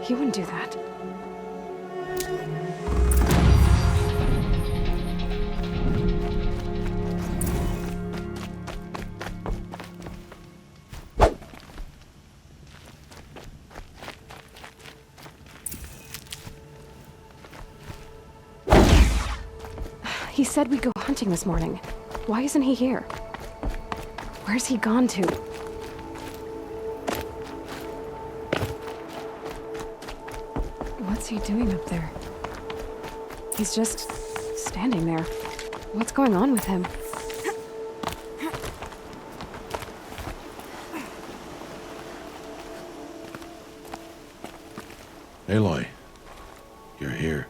He wouldn't do that. He said we'd go hunting this morning. Why isn't he here? Where's he gone to? What's he doing up there? He's just standing there. What's going on with him? Aloy, you're here.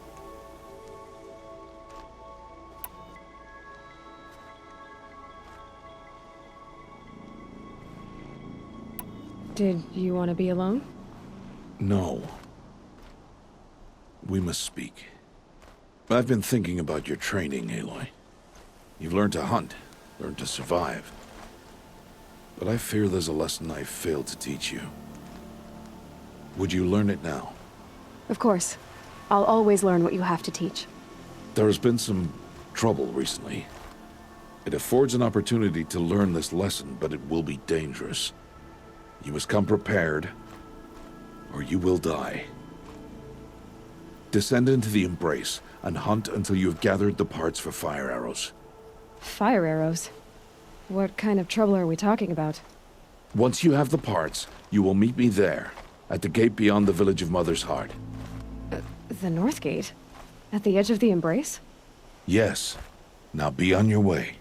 Did you want to be alone? No. We must speak. I've been thinking about your training, Aloy. You've learned to hunt, learned to survive. But I fear there's a lesson I failed to teach you. Would you learn it now? Of course. I'll always learn what you have to teach. There has been some trouble recently. It affords an opportunity to learn this lesson, but it will be dangerous. You must come prepared, or you will die. Descend into the Embrace, and hunt until you have gathered the parts for fire arrows. Fire arrows? What kind of trouble are we talking about? Once you have the parts, you will meet me there, at the gate beyond the village of Mother's Heart. The North Gate? At the edge of the Embrace? Yes. Now be on your way.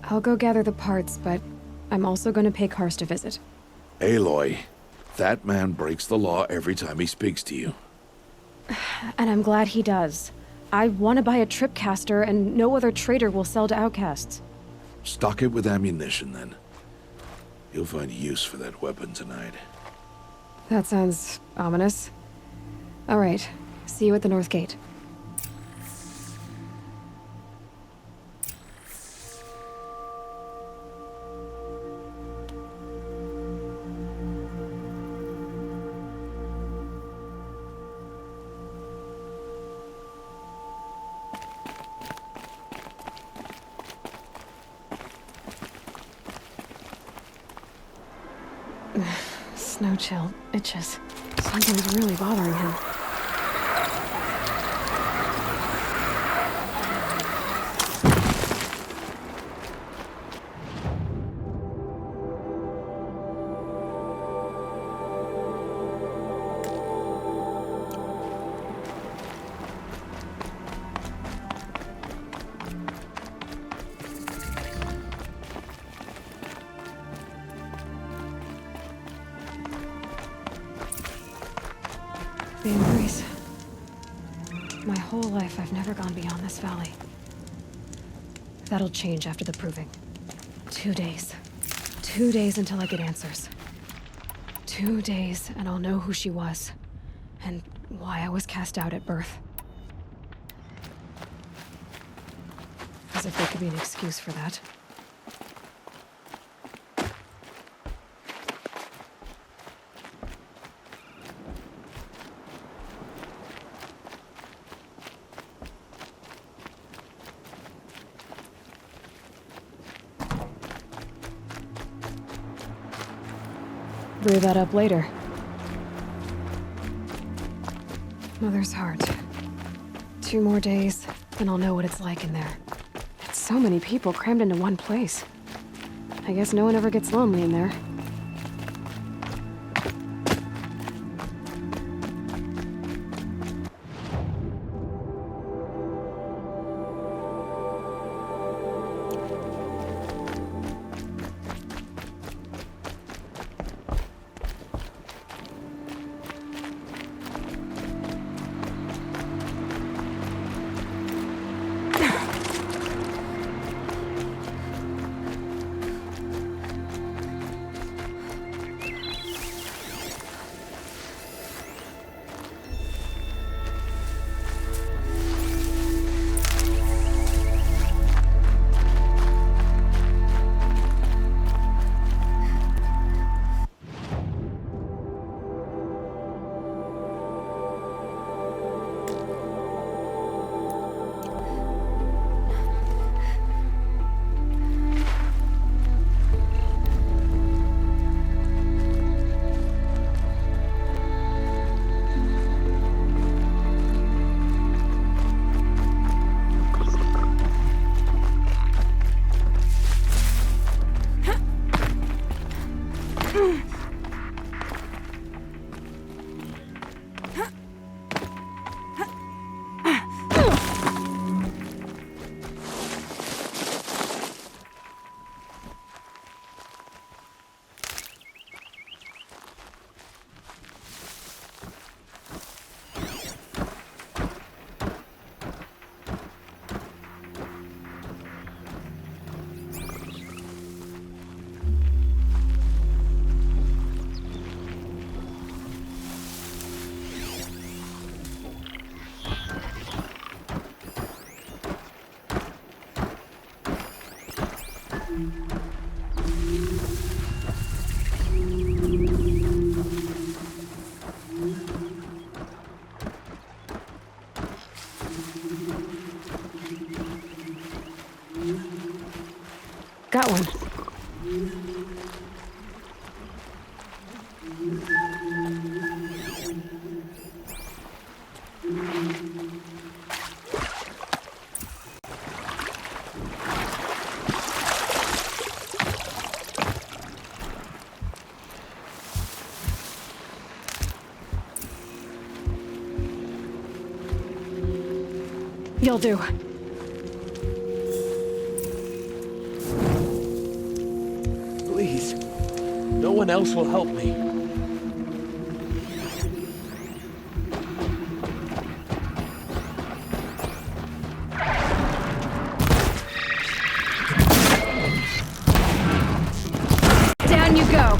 I'll go gather the parts, but I'm also going to pay Karst a visit. Aloy, that man breaks the law every time he speaks to you. And I'm glad he does. I want to buy a tripcaster, and no other trader will sell to outcasts. Stock it with ammunition, then. You'll find use for that weapon tonight. That sounds ominous. All right. See you at the North Gate. Snow chill, itches. Something's really bothering him. The Embrace. My whole life, I've never gone beyond this valley. That'll change after the proving. 2 days. 2 days until I get answers. 2 days, and I'll know who she was. And why I was cast out at birth. As if there could be an excuse for that. Brew that up later. Mother's Heart. 2 more days, then I'll know what it's like in there. It's so many people crammed into one place. I guess no one ever gets lonely in there. Got one. You'll do. Please. No one else will help me. Down you go.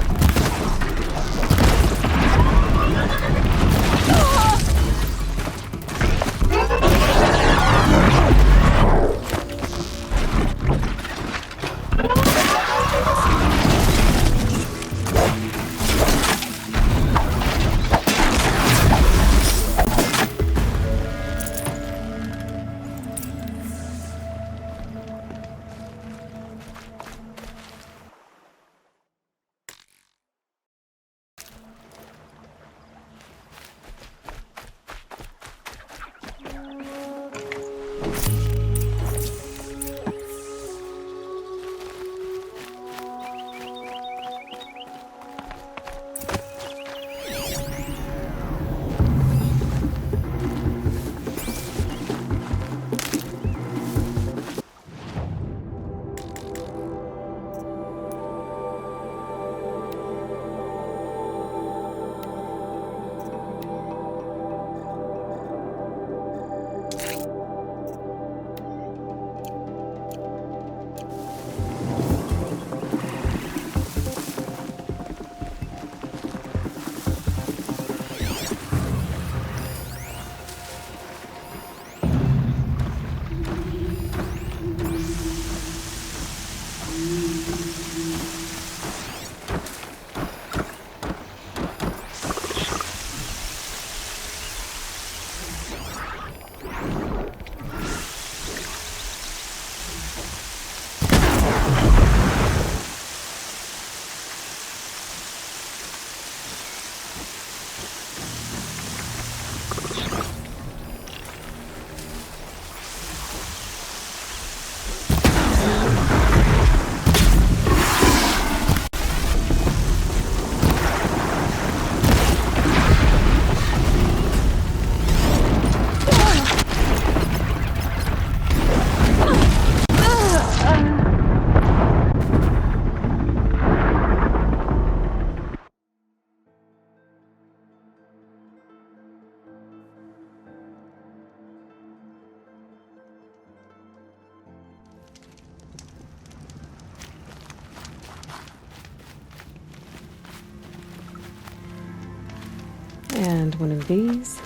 And one of these.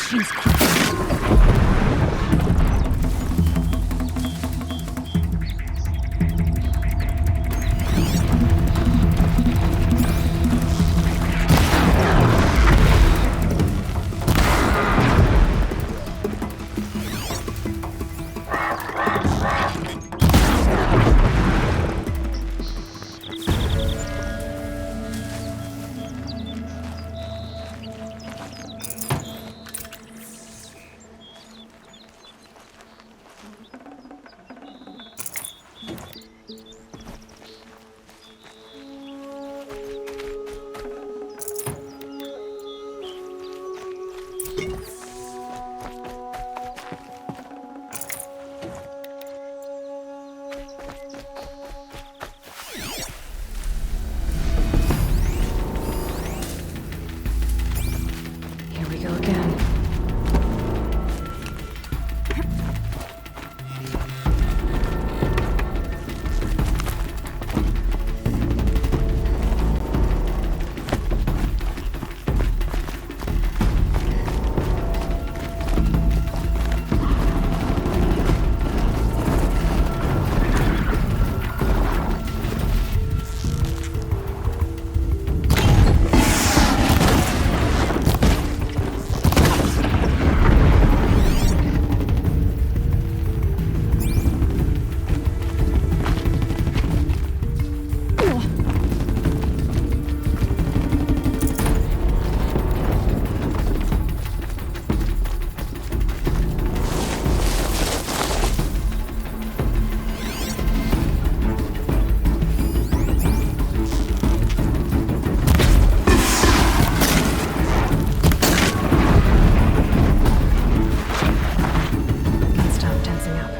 machine's quick. Here we go again. Can't stop tensing up.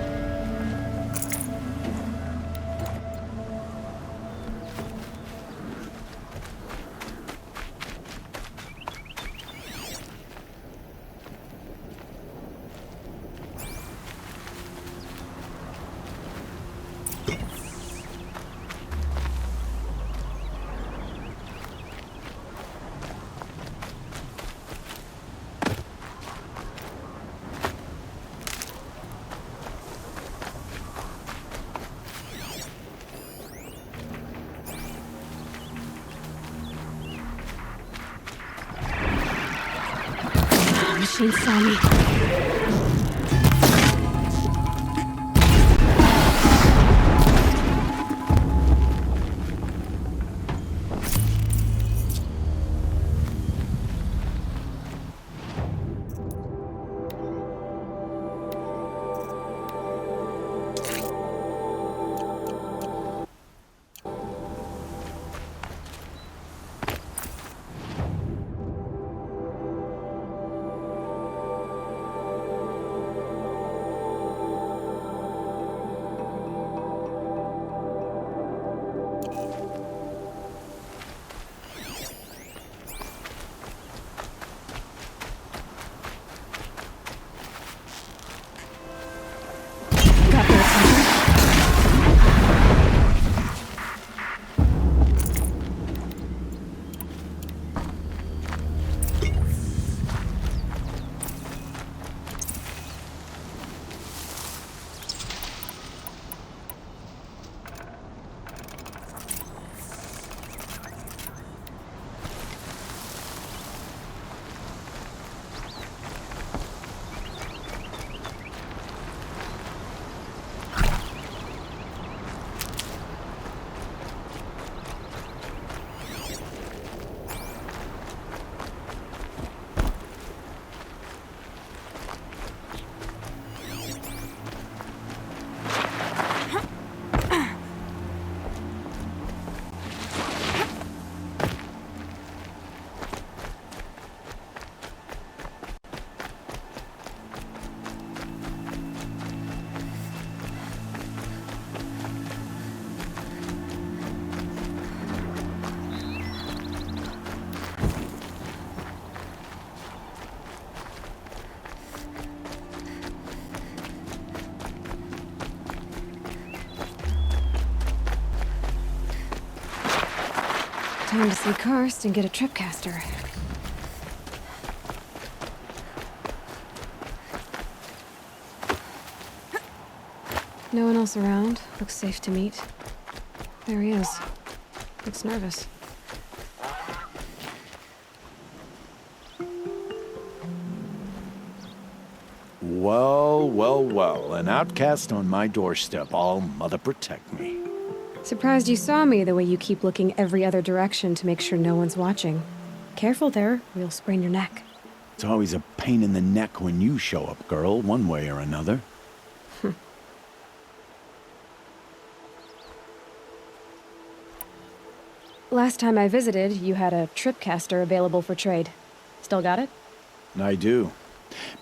Machine saw me. Got their attention. Time to see Karst and get a tripcaster. No one else around. Looks safe to meet. There he is. Looks nervous. Well, well, well. An outcast on my doorstep. All mother protect me. Surprised you saw me the way you keep looking every other direction to make sure no one's watching. Careful there, or you'll sprain your neck. It's always a pain in the neck when you show up, girl, one way or another. Last time I visited, you had a tripcaster available for trade. Still got it? I do.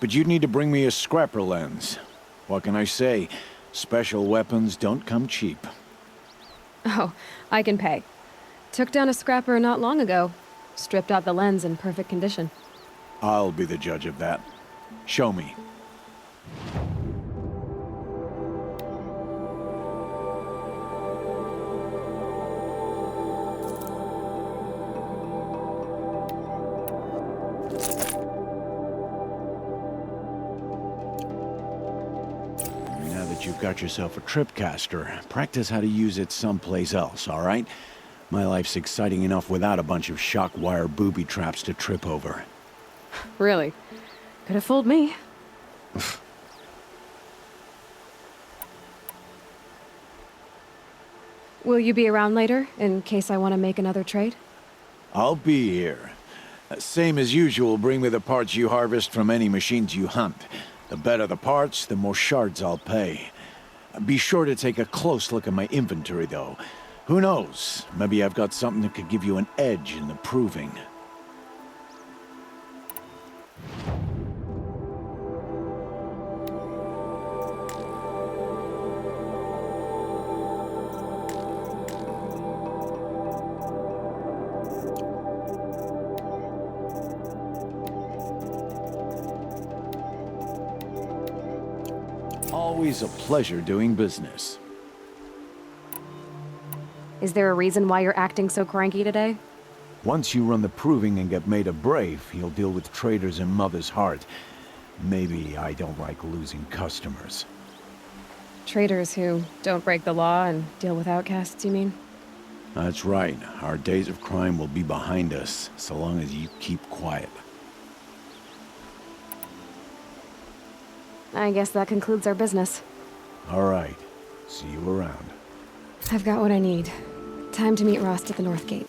But you'd need to bring me a scrapper lens. What can I say? Special weapons don't come cheap. Oh, I can pay. Took down a scrapper not long ago. Stripped out the lens in perfect condition. I'll be the judge of that. Show me. Now that you've got yourself a tripcaster, practice how to use it someplace else, all right? My life's exciting enough without a bunch of shock wire booby traps to trip over. Really? Could have fooled me. Will you be around later, in case I want to make another trade? I'll be here. Same as usual, bring me the parts you harvest from any machines you hunt. The better the parts, the more shards I'll pay. Be sure to take a close look at my inventory, though. Who knows? Maybe I've got something that could give you an edge in the proving. Always a pleasure doing business. Is there a reason why you're acting so cranky today? Once you run the proving and get made a brave, you'll deal with traitors in Mother's Heart. Maybe I don't like losing customers. Traders who don't break the law and deal with outcasts, you mean? That's right. Our days of crime will be behind us, so long as you keep quiet. I guess that concludes our business. All right. See you around. I've got what I need. Time to meet Rost at the North Gate.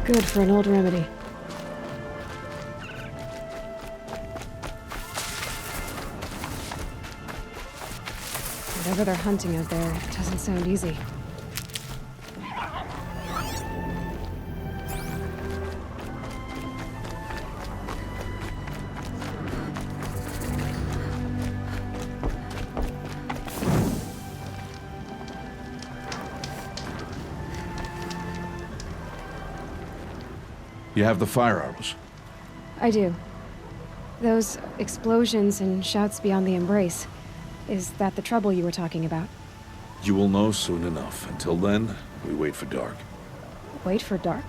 Good for an old remedy. Whatever they're hunting out there, it doesn't sound easy. You have the fire arrows. I do. Those explosions and shouts beyond the embrace. Is that the trouble you were talking about? You will know soon enough. Until then, we wait for dark. Wait for dark?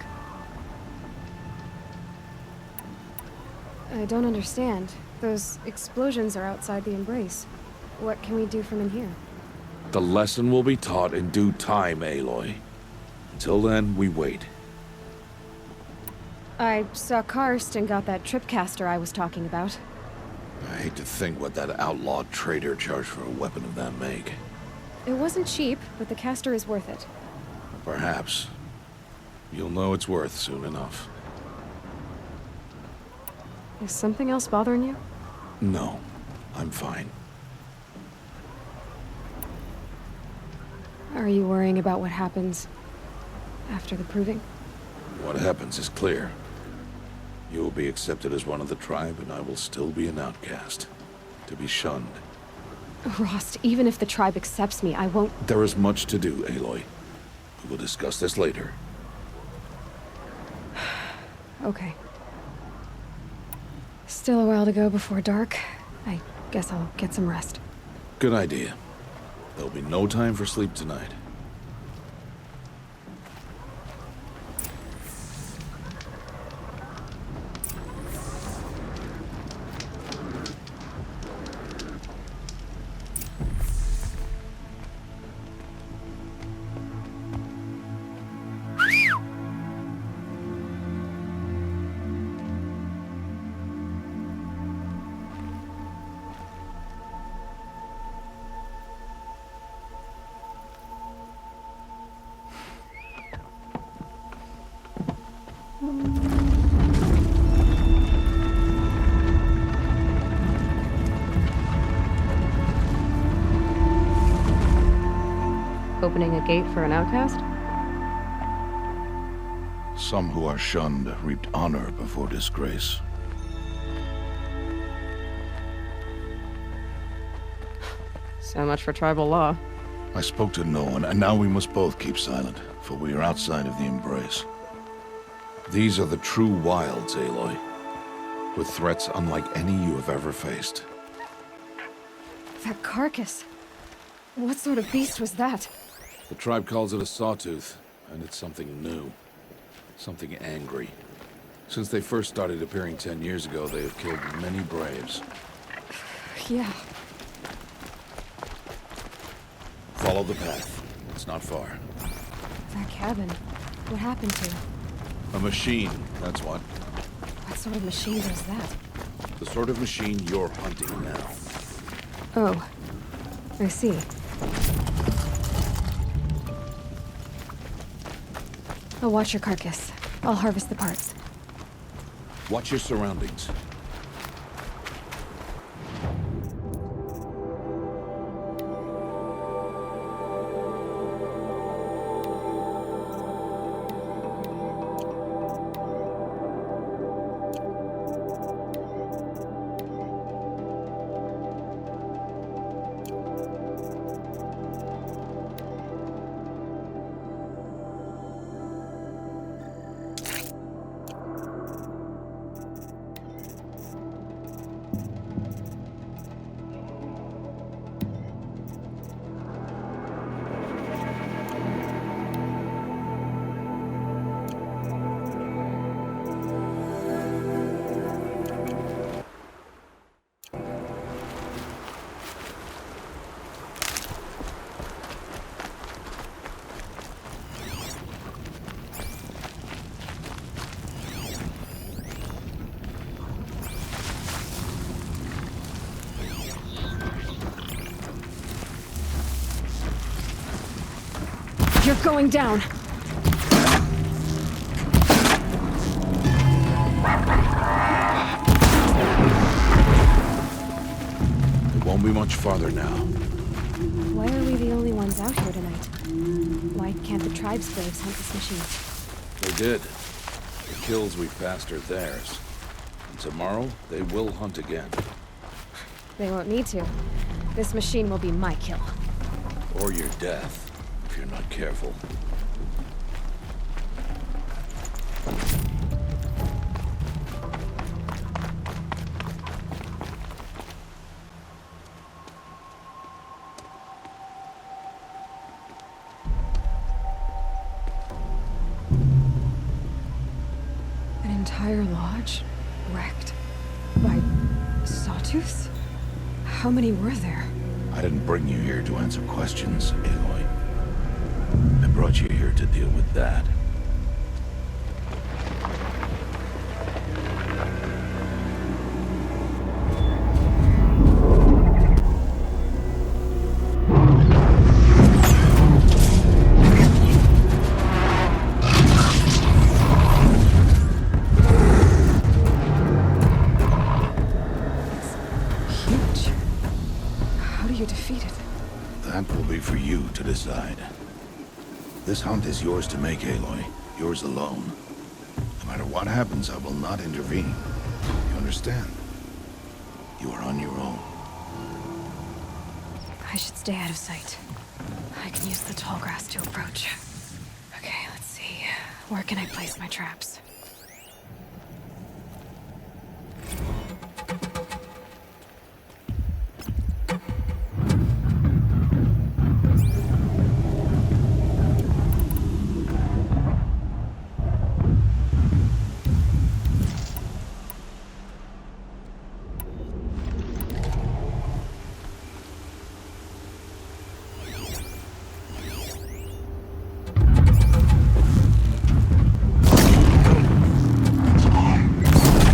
I don't understand. Those explosions are outside the embrace. What can we do from in here? The lesson will be taught in due time, Aloy. Until then, we wait. I saw Karst and got that tripcaster I was talking about. I hate to think what that outlawed trader charged for a weapon of that make. It wasn't cheap, but the caster is worth it. Perhaps. You'll know it's worth soon enough. Is something else bothering you? No, I'm fine. Are you worrying about what happens after the proving? What happens is clear. You will be accepted as one of the tribe, and I will still be an outcast. To be shunned. Rost, even if the tribe accepts me, I won't... There is much to do, Aloy. We will discuss this later. Okay. Still a while to go before dark. I guess I'll get some rest. Good idea. There'll be no time for sleep tonight. Opening a gate for an outcast? Some who are shunned reaped honor before disgrace. So much for tribal law. I spoke to no one, and now we must both keep silent, for we are outside of the embrace. These are the true wilds, Aloy, with threats unlike any you have ever faced. That carcass. What sort of beast was that? The tribe calls it a sawtooth, and it's something new. Something angry. Since they first started appearing 10 years ago, they have killed many braves. Yeah. Follow the path. It's not far. That cabin. What happened to it? A machine, that's what. What sort of machine does that? The sort of machine you're hunting now. Oh. I see. I'll watch your carcass. I'll harvest the parts. Watch your surroundings. You're going down. It won't be much farther now. Why are we the only ones out here tonight? Why can't the tribe slaves hunt this machine? They did. The kills we passed are theirs. And tomorrow, they will hunt again. They won't need to. This machine will be my kill. Or your death, if you're not careful. entire lodge wrecked by sawtooths? How many were there? I didn't bring you here to answer questions, Aloy. I brought you here to deal with that. Huge. How do you defeat it? That will be for you to decide. This hunt is yours to make, Aloy. Yours alone. No matter what happens, I will not intervene. You understand? You are on your own. I should stay out of sight. I can use the tall grass to approach. Okay, let's see. Where can I place my traps?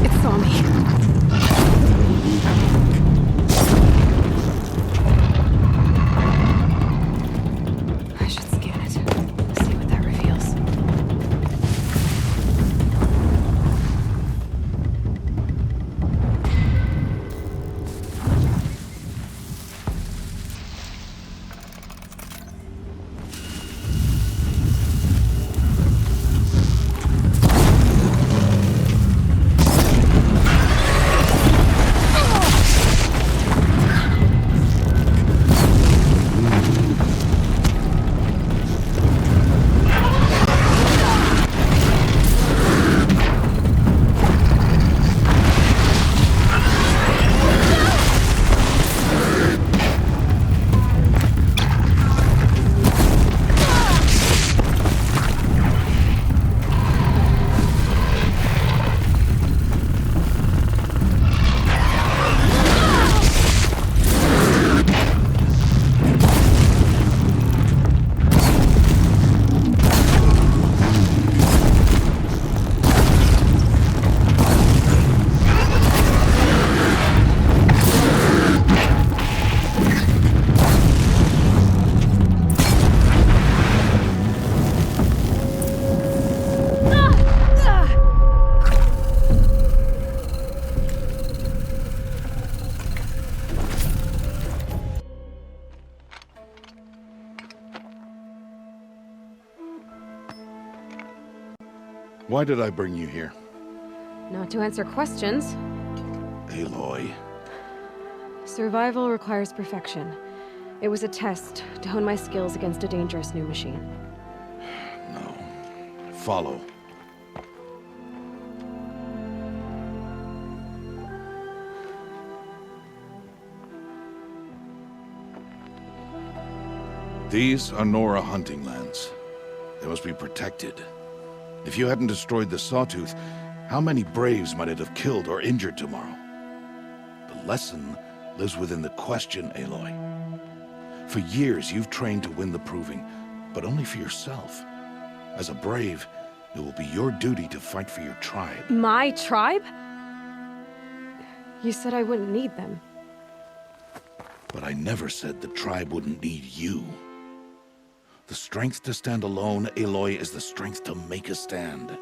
It saw me. I should scan it. See what that reveals. Why did I bring you here? Not to answer questions. Aloy. Survival requires perfection. It was a test to hone my skills against a dangerous new machine. No. Follow. These are Nora hunting lands. They must be protected. If you hadn't destroyed the Sawtooth, how many Braves might it have killed or injured tomorrow? The lesson lives within the question, Aloy. For years, you've trained to win the Proving, but only for yourself. As a Brave, it will be your duty to fight for your tribe. My tribe? You said I wouldn't need them. But I never said the tribe wouldn't need you. The strength to stand alone, Aloy, is the strength to make a stand.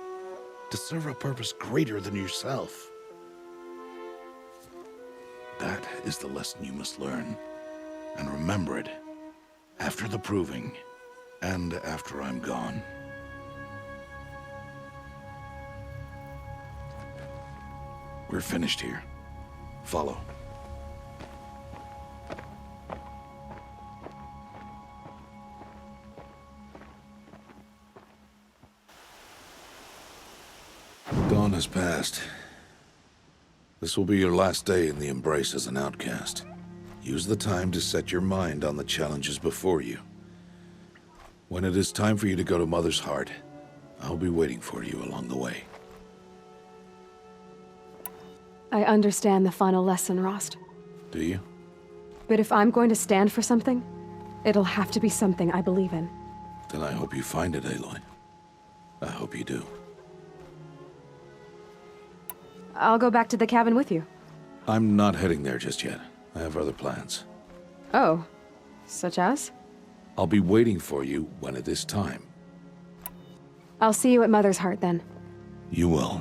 To serve a purpose greater than yourself. That is the lesson you must learn. And remember it. After the Proving. And after I'm gone. We're finished here. Follow. Dawn has passed. This will be your last day in the Embrace as an outcast. Use the time to set your mind on the challenges before you. When it is time for you to go to Mother's Heart, I'll be waiting for you along the way. I understand the final lesson, Rost. Do you? But if I'm going to stand for something, it'll have to be something I believe in. Then I hope you find it, Aloy. I hope you do. I'll go back to the cabin with you. I'm not heading there just yet. I have other plans. Oh, such as? I'll be waiting for you when it is time. I'll see you at Mother's Heart then. You will.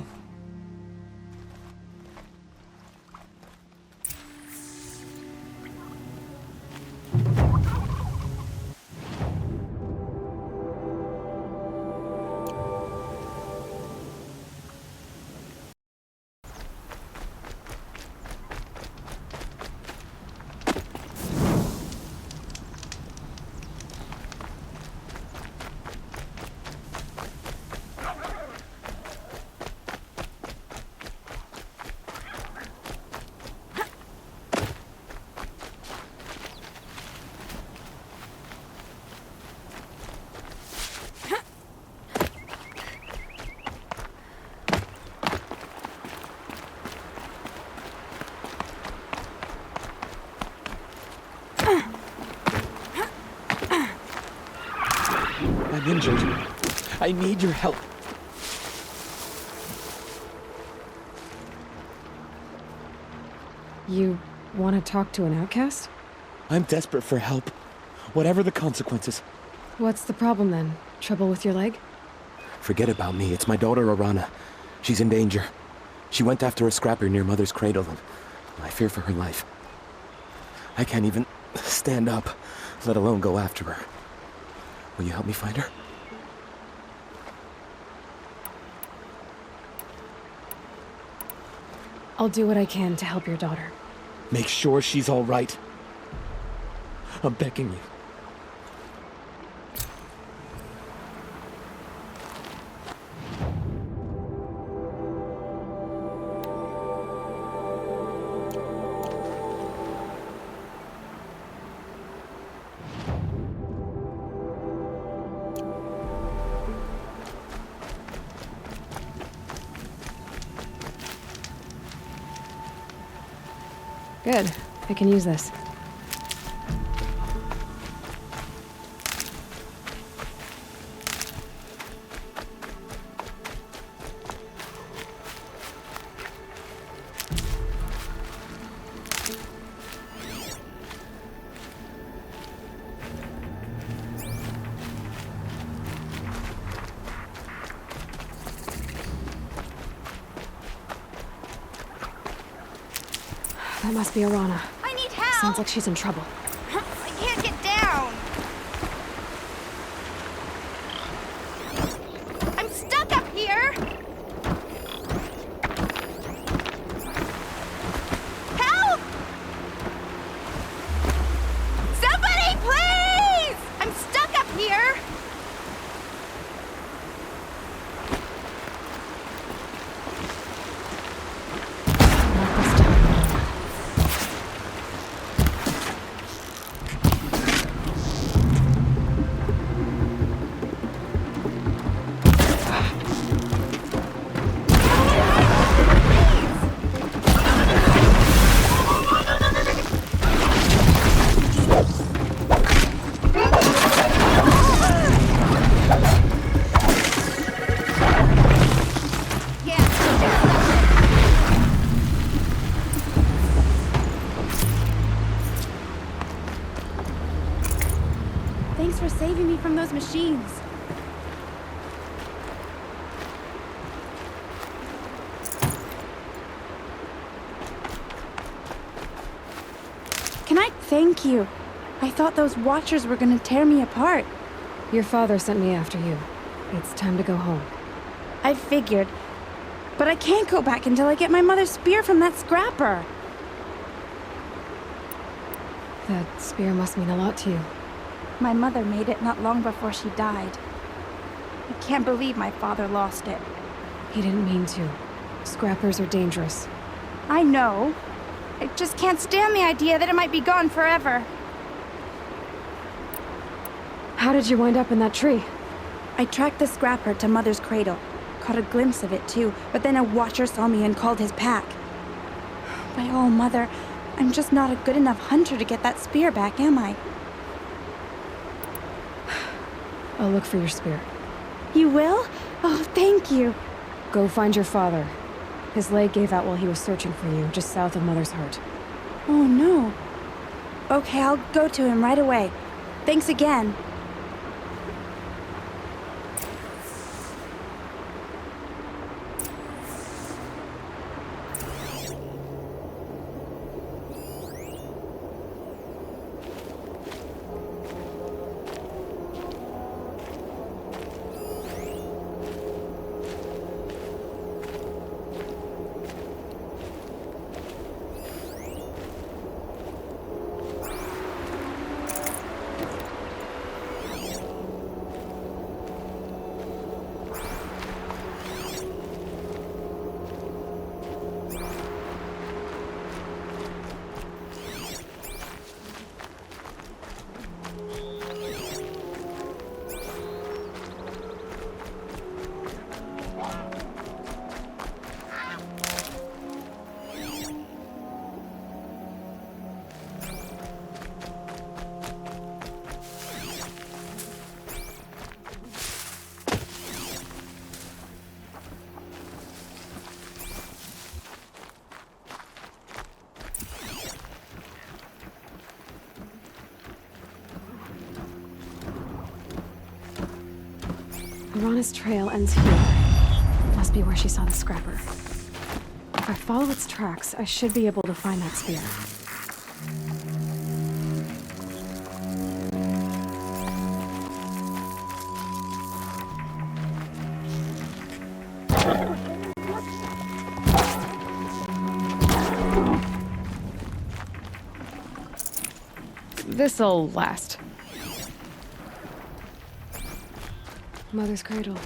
I'm injured. I need your help. You want to talk to an outcast? I'm desperate for help. Whatever the consequences. What's the problem then? Trouble with your leg? Forget about me. It's my daughter, Arana. She's in danger. She went after a scrapper near Mother's cradle, and I fear for her life. I can't even stand up, let alone go after her. Will you help me find her? I'll do what I can to help your daughter. Make sure she's all right. I'm begging you. Good. I can use this. That must be Arana. I need help! Sounds like she's in trouble. I can't get down! I'm stuck up here! Help! Somebody, please! I'm stuck up here! Not this time. Thanks for saving me from those machines. Can I thank you? I thought those Watchers were gonna tear me apart. Your father sent me after you. It's time to go home. I figured. But I can't go back until I get my mother's spear from that scrapper. That spear must mean a lot to you. My mother made it not long before she died. I can't believe my father lost it. He didn't mean to. Scrappers are dangerous. I know. I just can't stand the idea that it might be gone forever. How did you wind up in that tree? I tracked the scrapper to Mother's cradle. Caught a glimpse of it too, but then a Watcher saw me and called his pack. By all, Mother, I'm just not a good enough hunter to get that spear back, am I? I'll look for your spear. You will? Oh, thank you. Go find your father. His leg gave out while he was searching for you, just south of Mother's Heart. Oh, no. Okay, I'll go to him right away. Thanks again. Arana's trail ends here. Must be where she saw the scrapper. If I follow its tracks, I should be able to find that spear. This'll last. Mother's cradle.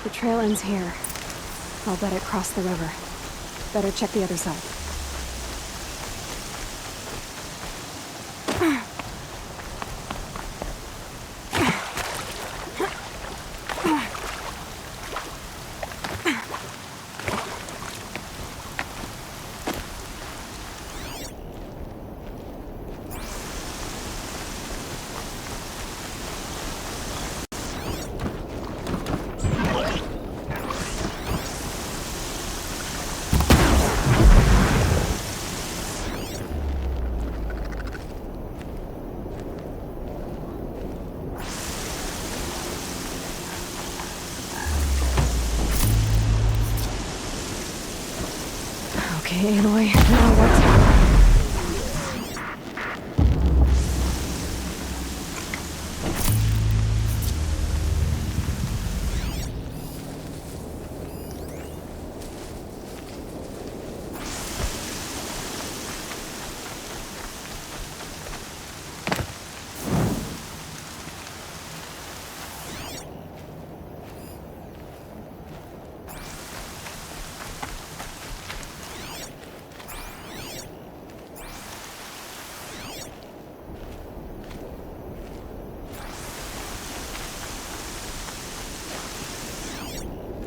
The trail ends here. I'll bet it crossed the river. Better check the other side. Okay, Aloy, now what?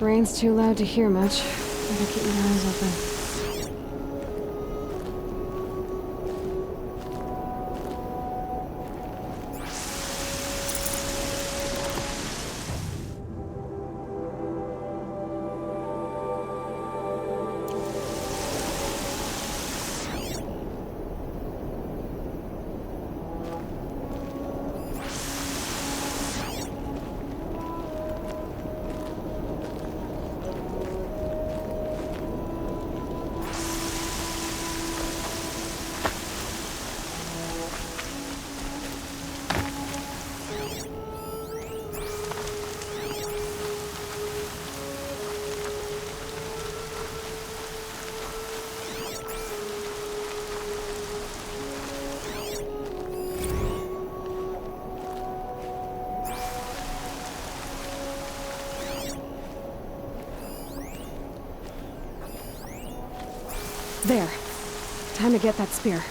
Brain's too loud to hear much. Better keep my eyes open. There. Time to get that spear.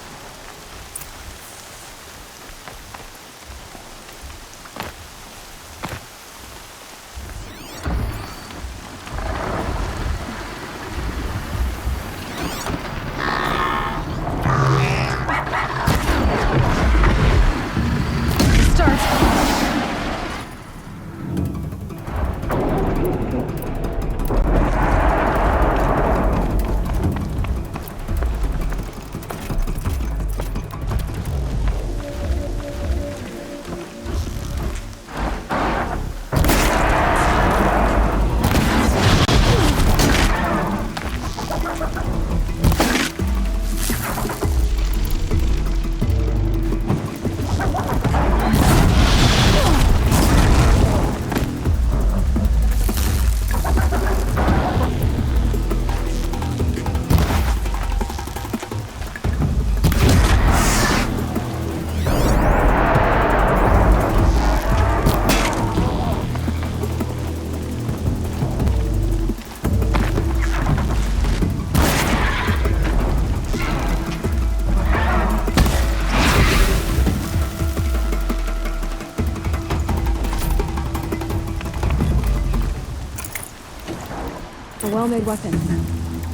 A well-made weapon.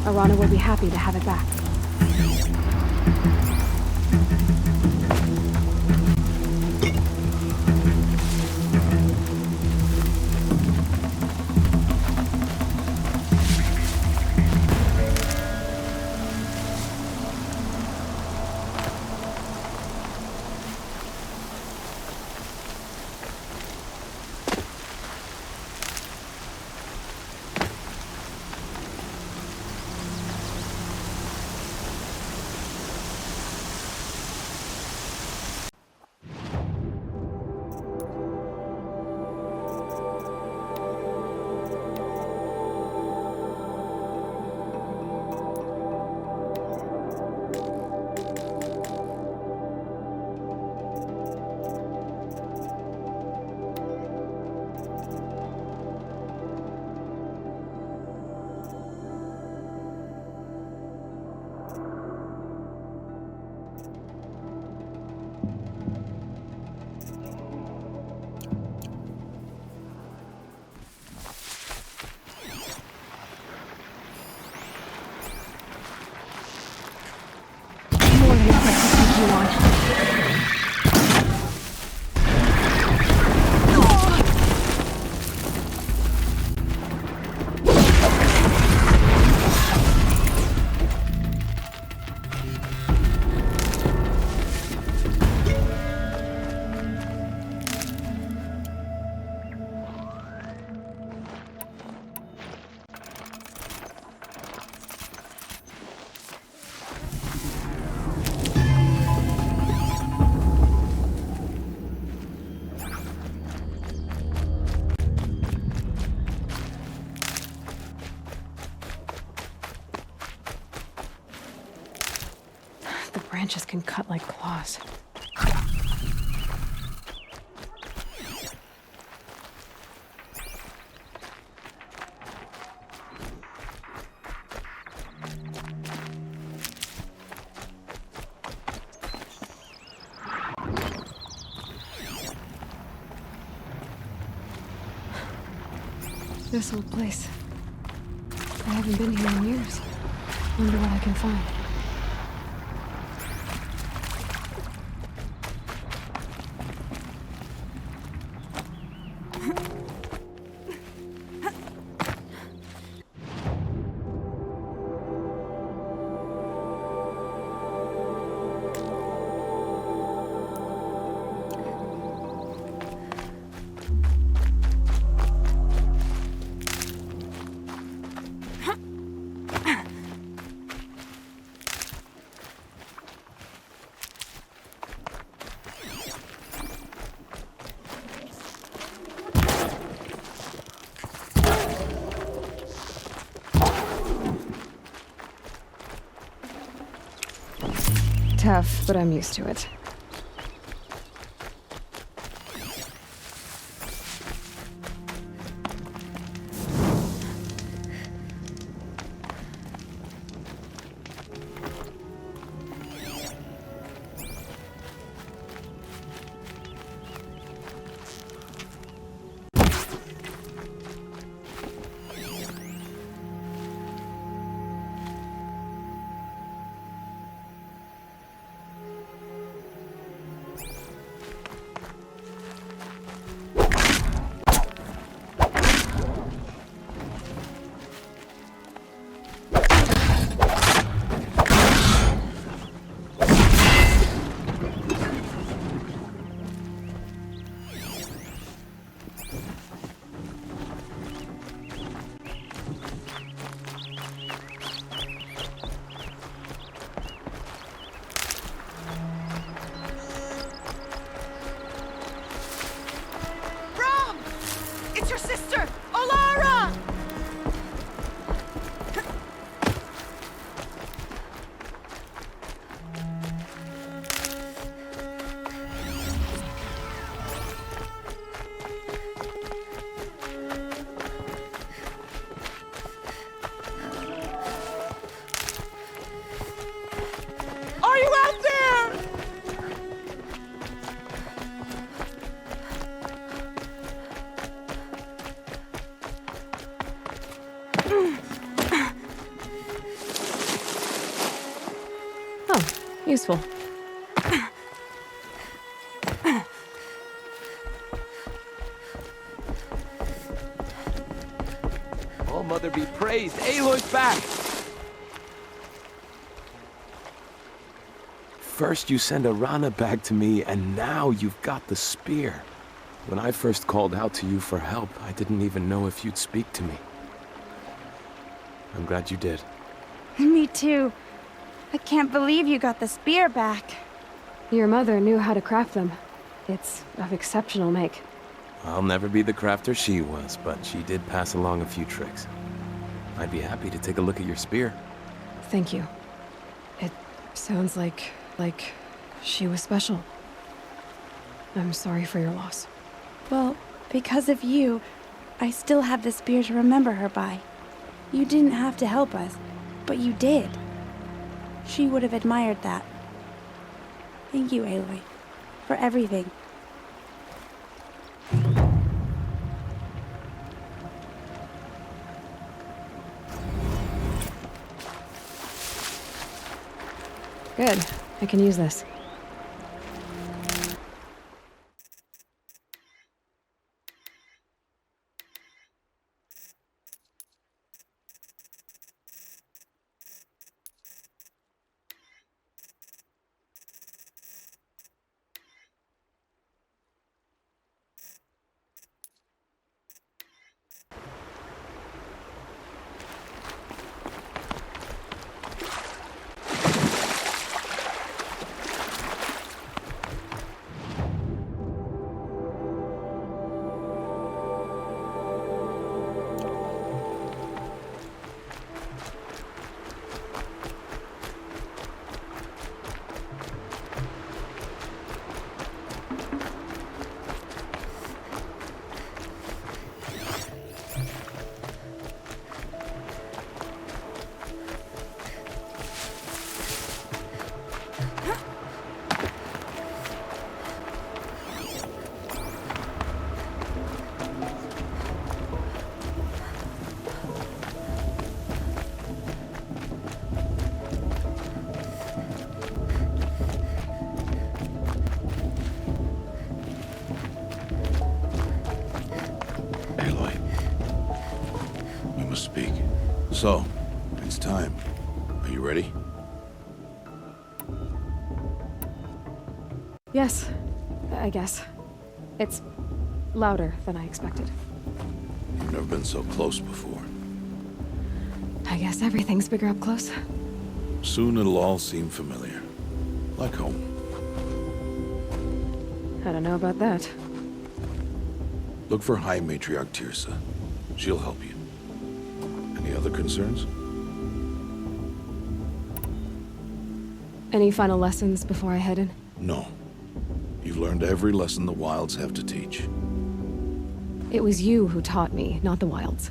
Arana will be happy to have it back. More than enough to take you on. The branches can cut like claws. This old place. I haven't been here in years. Wonder what I can find. Tough, but I'm used to it. Useful. All Mother be praised. Aloy's back! First you send Arana back to me, and now you've got the spear. When I first called out to you for help, I didn't even know if you'd speak to me. I'm glad you did. Me too. I can't believe you got the spear back. Your mother knew how to craft them. It's of exceptional make. I'll never be the crafter she was, but she did pass along a few tricks. I'd be happy to take a look at your spear. Thank you. It sounds like she was special. I'm sorry for your loss. Well, because of you, I still have the spear to remember her by. You didn't have to help us, but you did. She would have admired that. Thank you, Aloy, for everything. Good. I can use this. Speak. So, it's time. Are you ready? Yes, I guess. It's louder than I expected. You've never been so close before. I guess everything's bigger up close. Soon it'll all seem familiar. Like home. I don't know about that. Look for High Matriarch Tirsa. She'll help you. Any other concerns? Any final lessons before I head in? No. You've learned every lesson the Wilds have to teach. It was you who taught me, not the Wilds.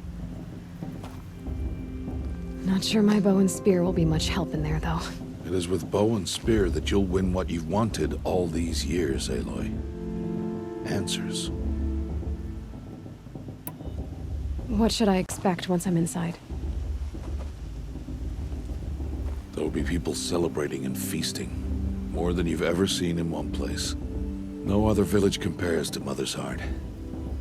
Not sure my bow and spear will be much help in there, though. It is with bow and spear that you'll win what you've wanted all these years, Aloy. Answers. What should I expect once I'm inside? There'll be people celebrating and feasting. More than you've ever seen in one place. No other village compares to Mother's Heart.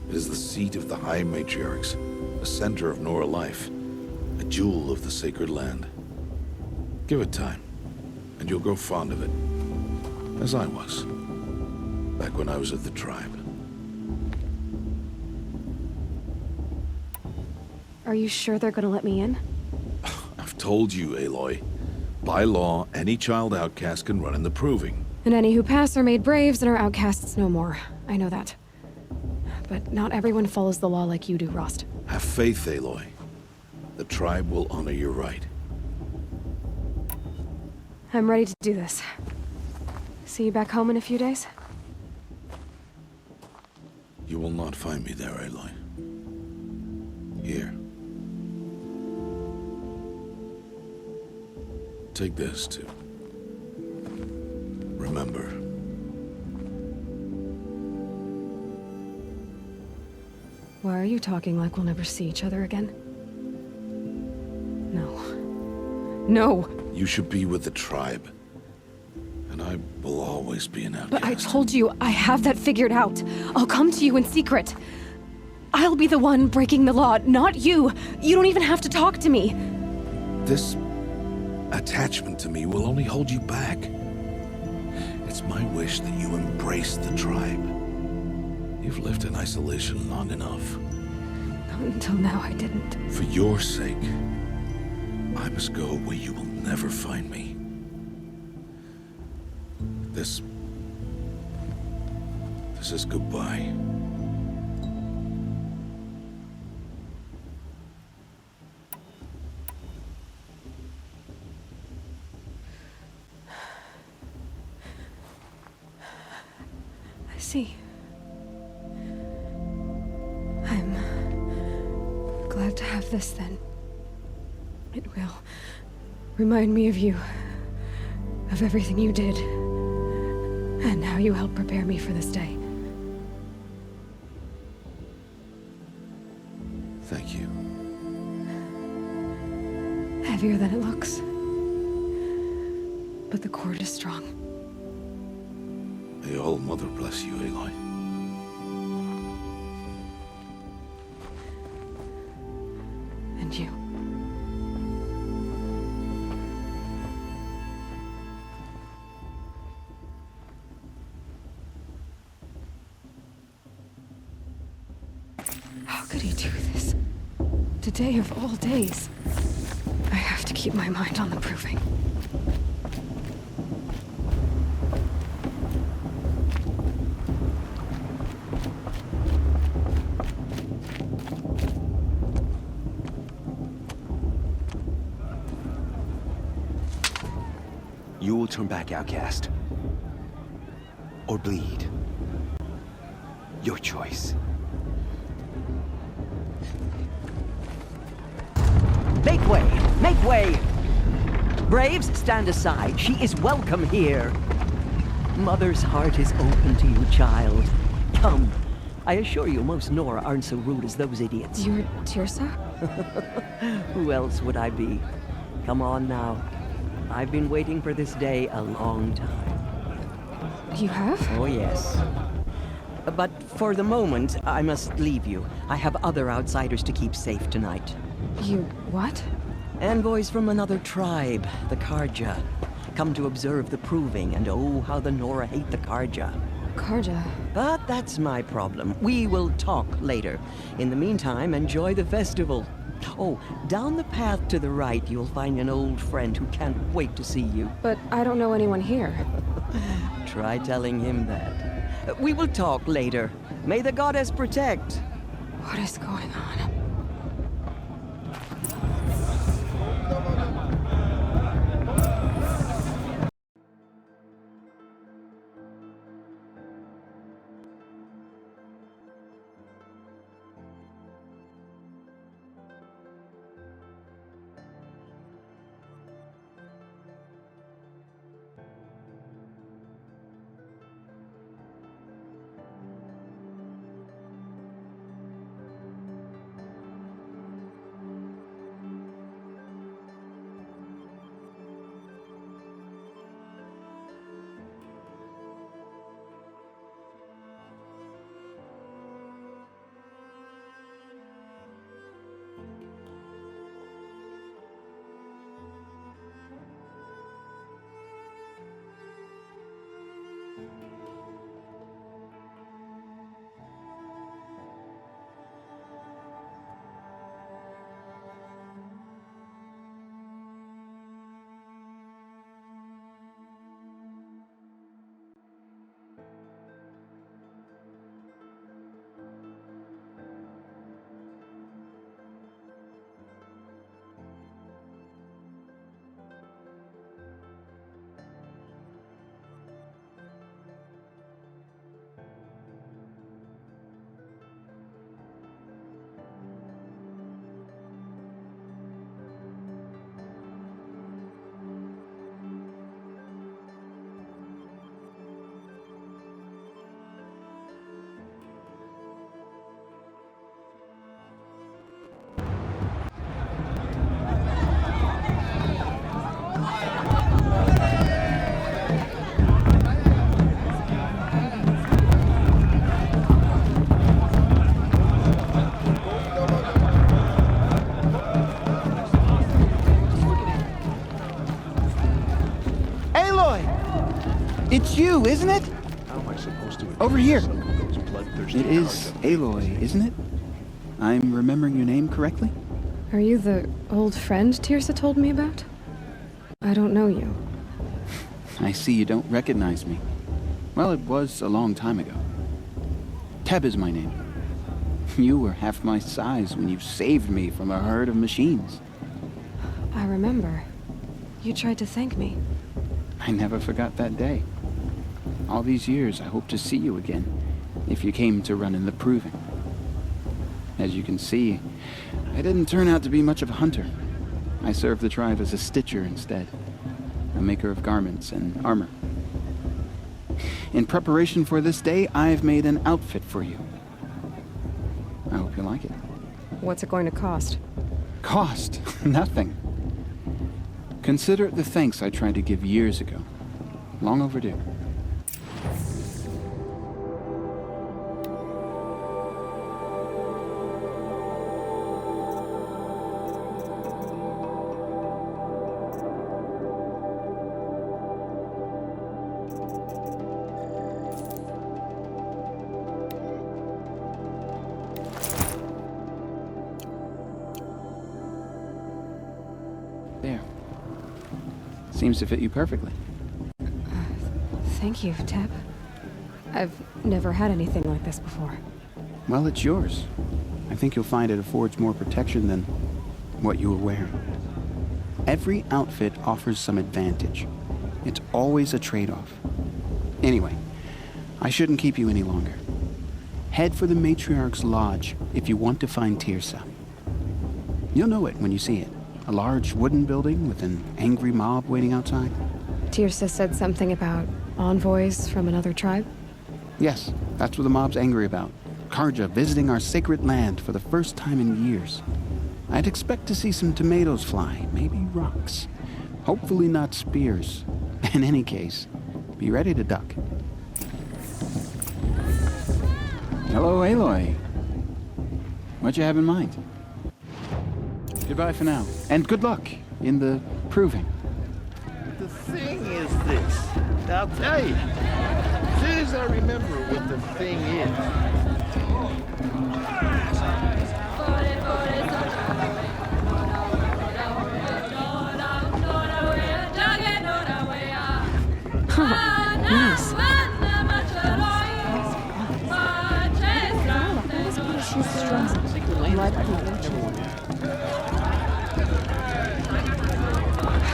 It is the seat of the High Matriarchs, a center of Nora life, a jewel of the sacred land. Give it time, and you'll grow fond of it. As I was, back when I was at the tribe. Are you sure they're gonna let me in? I've told you, Aloy. By law, any child outcast can run in the Proving. And any who pass are made braves and are outcasts no more. I know that. But not everyone follows the law like you do, Rost. Have faith, Aloy. The tribe will honor your right. I'm ready to do this. See you back home in a few days? You will not find me there, Aloy. Here. Take this, too. Remember. Why are you talking like we'll never see each other again? No. No! You should be with the tribe. I will always be an outcast. But I told you, I have that figured out. I'll come to you in secret. I'll be the one breaking the law, not you. You don't even have to talk to me. This attachment to me will only hold you back. It's my wish that you embrace the tribe. You've lived in isolation long enough. Until now, I didn't. For your sake, I must go where you will never find me. This is goodbye. I see. I'm glad to have this then. It will remind me of you, of everything you did, and how you helped prepare me for this day. Thank you. Heavier than it looks. But the cord is strong. May All Mother bless you, Aloy. And you. How could he do this? Today of all days. I have to keep my mind on the proving. You will turn back, outcast. Or bleed. Your choice. Make way! Make way! Braves, stand aside. She is welcome here. Mother's heart is open to you, child. Come. I assure you, most Nora aren't so rude as those idiots. You're Tirsa? Who else would I be? Come on now. I've been waiting for this day a long time. You have? Oh, yes. But for the moment, I must leave you. I have other outsiders to keep safe tonight. You what? Envoys from another tribe, the Carja. Come to observe the proving, and oh, how the Nora hate the Carja. Carja. But that's my problem. We will talk later. In the meantime, enjoy the festival. Oh, down the path to the right, you'll find an old friend who can't wait to see you. But I don't know anyone here. Try telling him that. We will talk later. May the goddess protect. What is going on? It's you, isn't it? How am I supposed to Over here. some of those bloodthirsty It is Carja? Aloy, isn't it? I'm remembering your name correctly? Are you the old friend Tirsa told me about? I don't know you. I see you don't recognize me. Well, it was a long time ago. Teb is my name. You were half my size when you saved me from a herd of machines. I remember. You tried to thank me. I never forgot that day. All these years, I hope to see you again, if you came to run in the Proving. As you can see, I didn't turn out to be much of a hunter. I served the tribe as a stitcher instead, a maker of garments and armor. In preparation for this day, I've made an outfit for you. I hope you like it. What's it going to cost? Cost? Nothing. Consider it the thanks I tried to give years ago. Long overdue. There. Seems to fit you perfectly. Thank you, Teb. I've never had anything like this before. Well, it's yours. I think you'll find it affords more protection than what you were wearing. Every outfit offers some advantage. It's always a trade-off. Anyway, I shouldn't keep you any longer. Head for the Matriarch's Lodge if you want to find Tirsa. You'll know it when you see it. A large wooden building with an angry mob waiting outside. Tirsa said something about envoys from another tribe? Yes, that's what the mob's angry about. Carja visiting our sacred land for the first time in years. I'd expect to see some tomatoes fly, maybe rocks. Hopefully not spears. In any case, be ready to duck. Hello, Aloy. What you have in mind? Goodbye for now, and good luck in the Proving. The thing is this. I'll tell you. As soon as I remember what the thing is. Nice.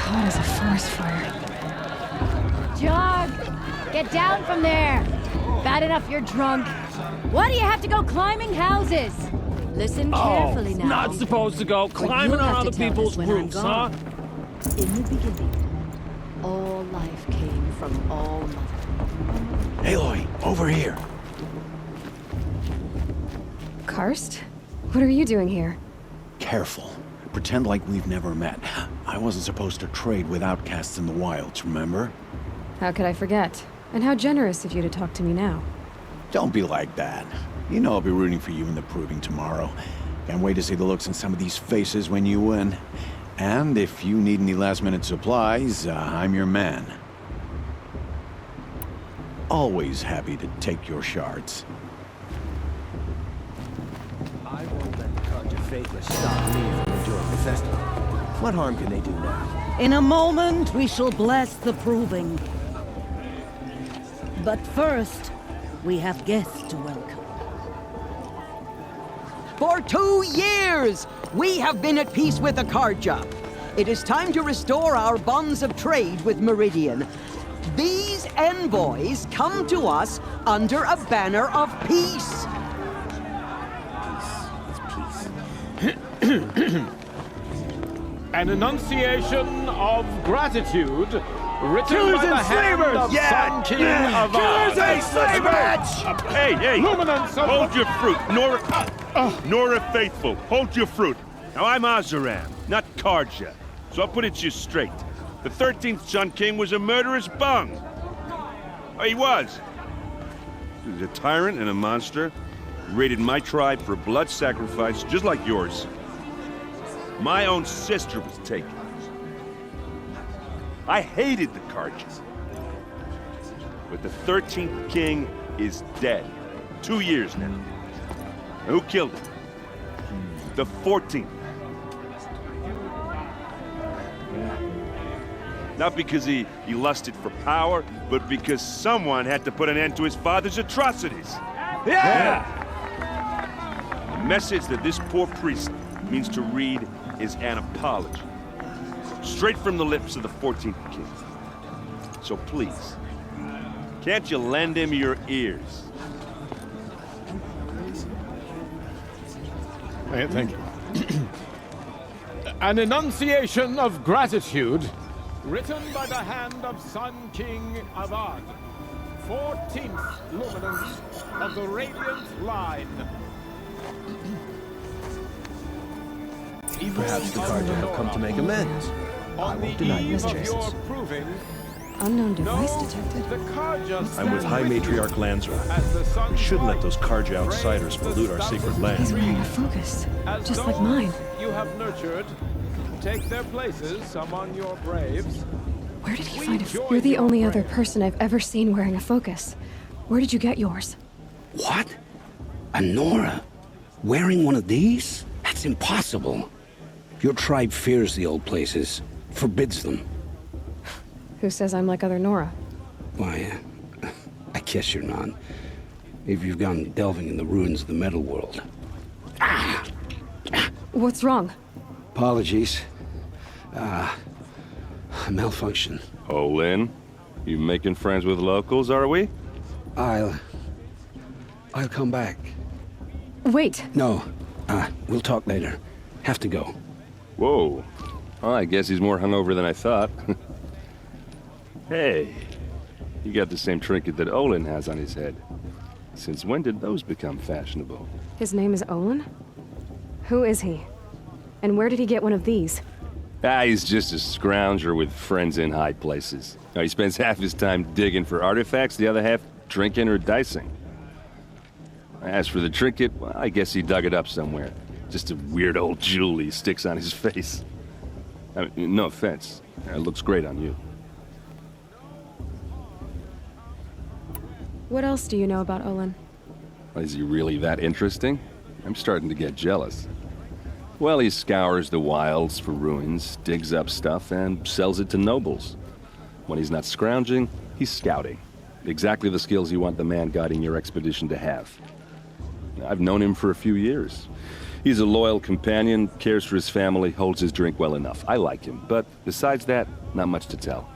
Hot as a forest fire. Jog! Get down from there! Bad enough you're drunk. Why do you have to go climbing houses? Listen carefully now. Not supposed to go climbing you'll on have to other tell people's us when I'm roofs, huh? gone. In the beginning, all life came from all mother. Aloy, over here. Karst? What are you doing here? Careful. Pretend like we've never met. I wasn't supposed to trade with outcasts in the wilds, remember? How could I forget? And how generous of you to talk to me now. Don't be like that. You know I'll be rooting for you in the Proving tomorrow. Can't wait to see the looks on some of these faces when you win. And if you need any last-minute supplies, I'm your man. Always happy to take your shards. I won't let the Carja Faithless stop me from enjoying the festival. What harm can they do now? In a moment, we shall bless the Proving. But first, we have guests to welcome. For 2 years, we have been at peace with the Carja. It is time to restore our bonds of trade with Meridian. These envoys come to us under a banner of peace. An enunciation of gratitude written Killers by the and hand slavers! of Sun King of Killers and slavers! Hey, hey! Luminance of Hold your fruit, Nora Faithful. Hold your fruit. Now I'm Azaram, not Carja, so I'll put it to you straight. The 13th Sun King was a murderous bung. Oh, he was. He was a tyrant and a monster. Raided my tribe for blood sacrifice, just like yours. My own sister was taken. I hated the Carjas. But the 13th king is dead. 2 years now. And who killed him? The 14th. Not because he lusted for power, but because someone had to put an end to his father's atrocities. Yeah! The message that this poor priest means to read is an apology. Straight from the lips of the 14th king. So please, can't you lend him your ears? Thank you. An enunciation of gratitude written by the hand of Sun King Avad, 14th luminance of the Radiant Line. Perhaps the Carja have come to make amends. I won't deny these chances. Unknown device detected. I'm with High Matriarch Lansra. We shouldn't let those Carja outsiders pollute our sacred He's land. wearing a focus, just like mine. You have nurtured. Take their places among your braves. Where did he find it? You're the only other person I've ever seen wearing a focus. Where did you get yours? What? A Nora? Wearing one of these? That's impossible. Your tribe fears the old places, forbids them. Who says I'm like other Nora? Why, I guess you're not. If you've gone delving in the ruins of the metal world. What's wrong? Apologies. A malfunction. Oh, Lynn, you making friends with locals, are we? I'll come back. Wait. No, we'll talk later. Have to go. Whoa. Well, I guess he's more hungover than I thought. Hey, you got the same trinket that Olin has on his head. Since when did those become fashionable? His name is Olin? Who is he? And where did he get one of these? He's just a scrounger with friends in high places. He spends half his time digging for artifacts, the other half drinking or dicing. As for the trinket, well, I guess he dug it up somewhere. Just a weird old jewel he sticks on his face. I mean, no offense. It looks great on you. What else do you know about Olin? Is he really that interesting? I'm starting to get jealous. Well, he scours the wilds for ruins, digs up stuff, and sells it to nobles. When he's not scrounging, he's scouting. Exactly the skills you want the man guiding your expedition to have. I've known him for a few years. He's a loyal companion, cares for his family, holds his drink well enough. I like him, but besides that, not much to tell.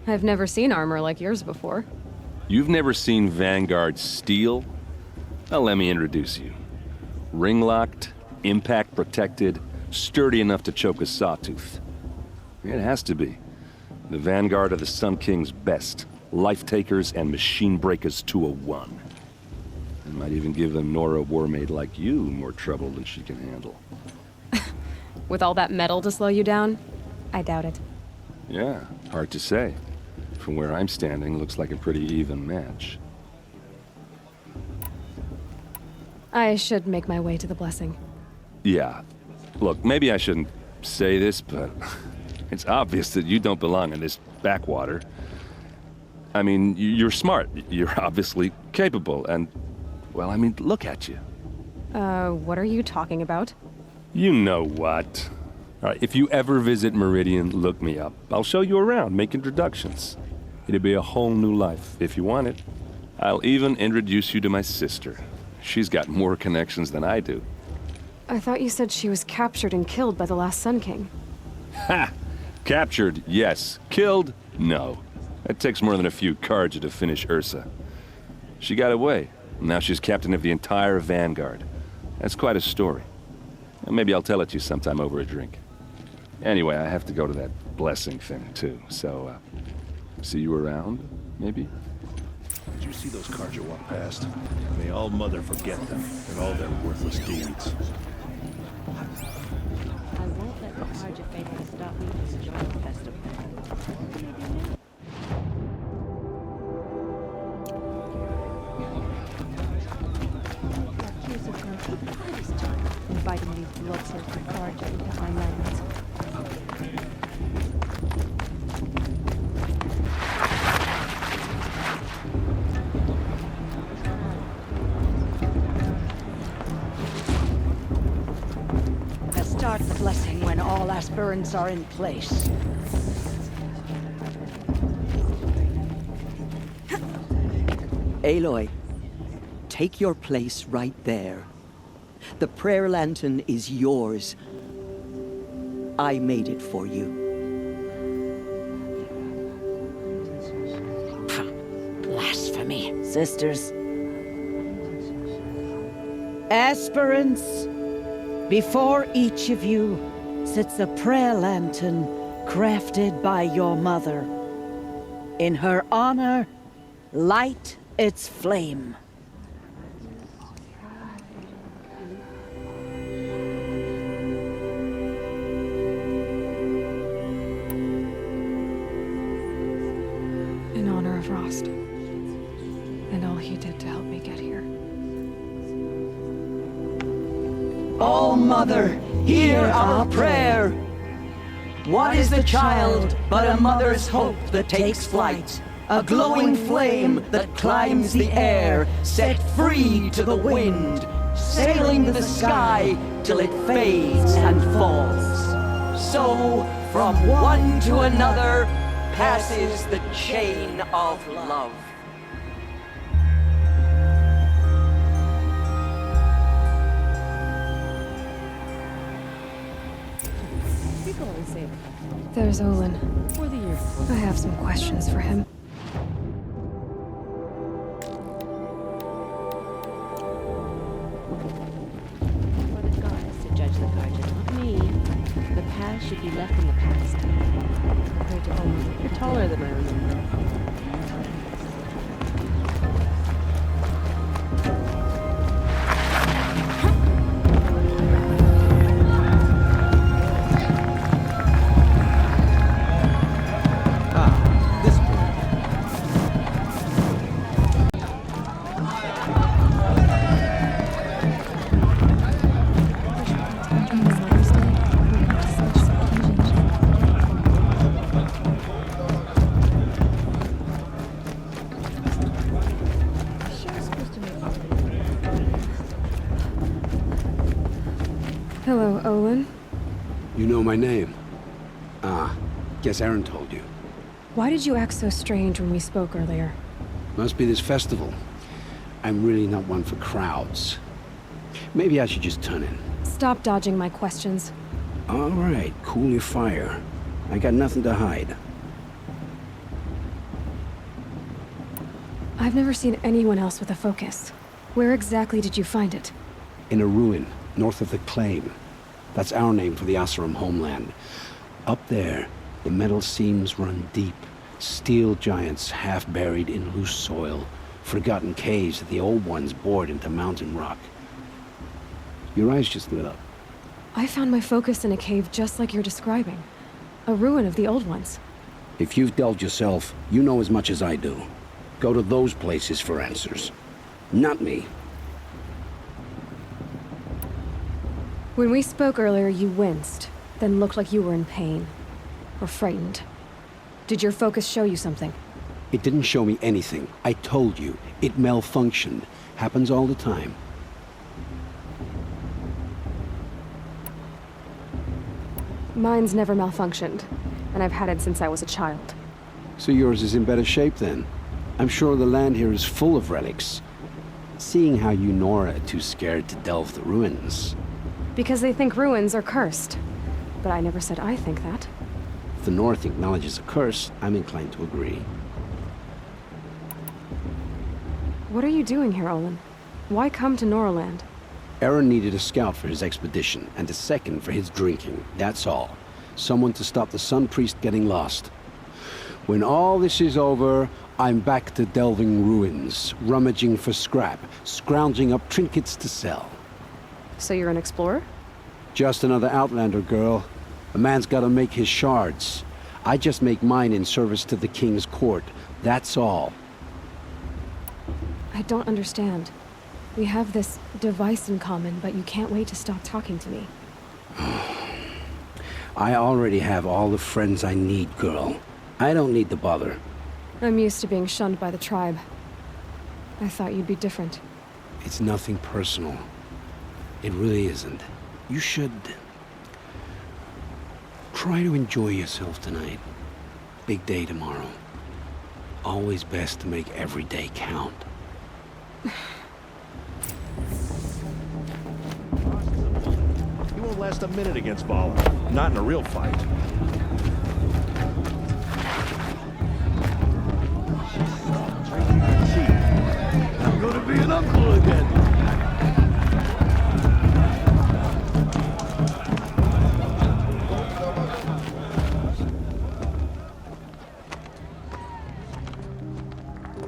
I've never seen armor like yours before. You've never seen Vanguard steel? Well, let me introduce you. Ring-locked, impact-protected, sturdy enough to choke a sawtooth. It has to be. The Vanguard are the Sun King's best. Life-takers and machine-breakers to a one. It might even give a Nora Warmaid like you more trouble than she can handle. With all that metal to slow you down? I doubt it. Yeah, hard to say. From where I'm standing, looks like a pretty even match. I should make my way to the blessing. Yeah. Look, maybe I shouldn't say this, but it's obvious that you don't belong in this backwater. I mean, you're smart. You're obviously capable, and, well, I mean, look at you. What are you talking about? You know what. All right, if you ever visit Meridian, look me up. I'll show you around, make introductions. It'll be a whole new life, if you want it. I'll even introduce you to my sister. She's got more connections than I do. I thought you said she was captured and killed by the last Sun King. Ha! Captured, yes. Killed, no. It takes more than a few Carja to finish Ursa. She got away. Now she's captain of the entire Vanguard. That's quite a story. Maybe I'll tell it to you sometime over a drink. Anyway, I have to go to that blessing thing, too. So, see you around, maybe? Did you see those Carja walk past? May All Mother forget them and all their worthless deeds. I won't let the Carja faithful stop me from enjoying the festival. Inviting these blood-sucking Carja into our lands. nothing when all aspirants are in place. Aloy, take your place right there. The prayer lantern is yours. I made it for you. Blasphemy. Sisters. Aspirants, before each of you sits a prayer lantern crafted by your mother. In her honor, light its flame. In honor of Rost. And all he did to help me get here. All Mother, hear our prayer. What is the child but a mother's hope that takes flight? A glowing flame that climbs the air, set free to the wind, sailing the sky till it fades and falls. So, from one to another, passes the chain of love. There's Olin. I have some questions for him. For the gods to judge the Guardian, not me. The past should be left in the past. Compared to Olin, you're taller than I remember. Hello, Olin. You know my name? Ah, guess Aaron told you. Why did you act so strange when we spoke earlier? Must be this festival. I'm really not one for crowds. Maybe I should just turn in. Stop dodging my questions. All right, cool your fire. I got nothing to hide. I've never seen anyone else with a focus. Where exactly did you find it? In a ruin, north of the Claim. That's our name for the Oseram homeland. Up there, the metal seams run deep. Steel giants half buried in loose soil. Forgotten caves that the old ones bored into mountain rock. Your eyes just lit up. I found my focus in a cave just like you're describing. A ruin of the old ones. If you've delved yourself, you know as much as I do. Go to those places for answers. Not me. When we spoke earlier, you winced, then looked like you were in pain. Or frightened. Did your focus show you something? It didn't show me anything. I told you. It malfunctioned. Happens all the time. Mine's never malfunctioned, and I've had it since I was a child. So yours is in better shape then. I'm sure the land here is full of relics. Seeing how you Nora are too scared to delve the ruins. Because they think ruins are cursed. But I never said I think that. If the North acknowledges a curse, I'm inclined to agree. What are you doing here, Olin? Why come to Noraland? Aaron needed a scout for his expedition, and a second for his drinking. That's all. Someone to stop the Sun Priest getting lost. When all this is over, I'm back to delving ruins, rummaging for scrap, scrounging up trinkets to sell. So you're an explorer? Just another Outlander, girl. A man's gotta make his shards. I just make mine in service to the King's court. That's all. I don't understand. We have this device in common, but you can't wait to stop talking to me. I already have all the friends I need, girl. I don't need the bother. I'm used to being shunned by the tribe. I thought you'd be different. It's nothing personal. It really isn't. You should... Try to enjoy yourself tonight. Big day tomorrow. Always best to make every day count. He won't last a minute against Vala. Not in a real fight. I'm gonna be an uncle again.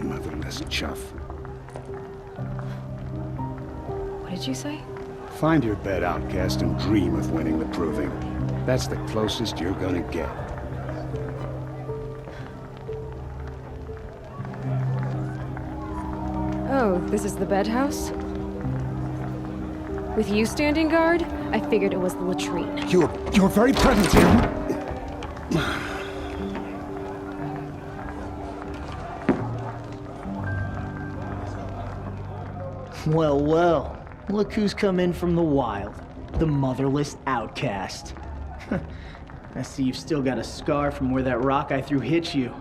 Motherless chuff. What did you say? Find your bed, outcast, and dream of winning the proving. That's the closest you're gonna get. Oh, this is the bed house? With you standing guard, I figured it was the latrine. You're very present here. Well, well. Look who's come in from the wild. The motherless outcast. I see you've still got a scar from where that rock I threw hit you.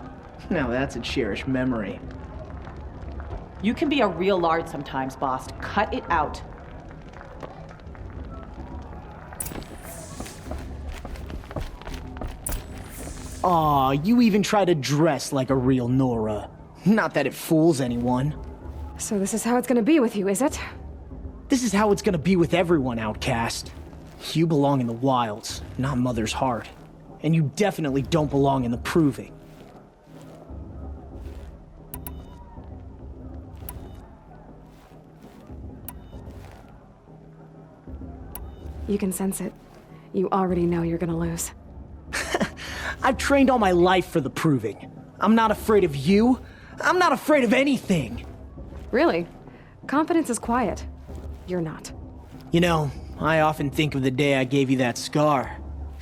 Now that's a cherished memory. You can be a real lard sometimes, boss. Cut it out. Aw, you even try to dress like a real Nora. Not that it fools anyone. So this is how it's gonna be with you, is it? This is how it's gonna be with everyone, outcast. You belong in the wilds, not Mother's heart. And you definitely don't belong in the proving. You can sense it. You already know you're gonna lose. I've trained all my life for the proving. I'm not afraid of you. I'm not afraid of anything. Really? Confidence is quiet. You're not. You know, I often think of the day I gave you that scar.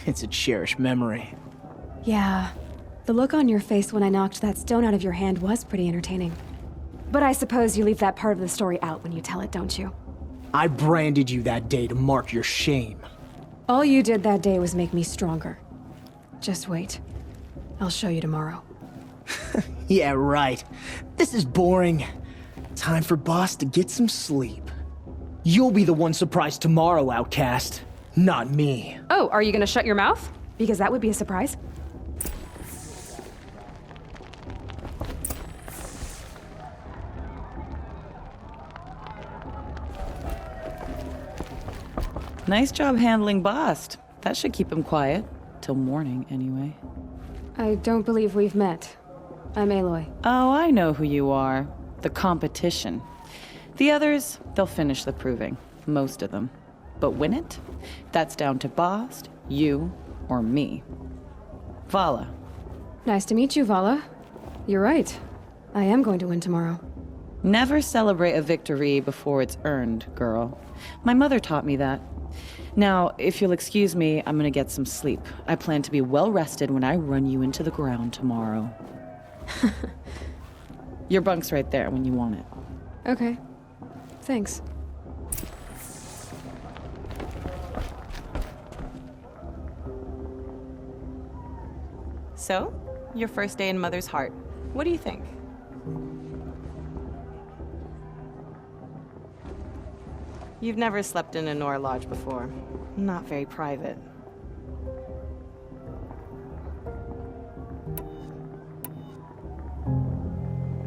It's a cherished memory. Yeah. The look on your face when I knocked that stone out of your hand was pretty entertaining. But I suppose you leave that part of the story out when you tell it, don't you? I branded you that day to mark your shame. All you did that day was make me stronger. Just wait. I'll show you tomorrow. Yeah, right. This is boring. Time for Boss to get some sleep. You'll be the one surprised tomorrow, outcast. Not me. Oh, are you gonna shut your mouth? Because that would be a surprise. Nice job handling Bast. That should keep him quiet. Till morning, anyway. I don't believe we've met. I'm Aloy. Oh, I know who you are. The competition. The others, they'll finish the proving. Most of them. But win it? That's down to Bast, you, or me. Vala. Nice to meet you, Vala. You're right. I am going to win tomorrow. Never celebrate a victory before it's earned, girl. My mother taught me that. Now, if you'll excuse me, I'm gonna get some sleep. I plan to be well rested when I run you into the ground tomorrow. Your bunk's right there when you want it. Okay. Thanks. So, your first day in Mother's heart. What do you think? You've never slept in a Nora lodge before. Not very private.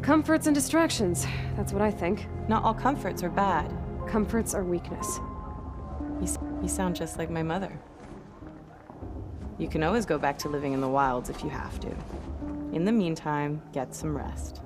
Comforts and distractions. That's what I think. Not all comforts are bad. Comforts are weakness. You sound just like my mother. You can always go back to living in the wilds if you have to. In the meantime, get some rest.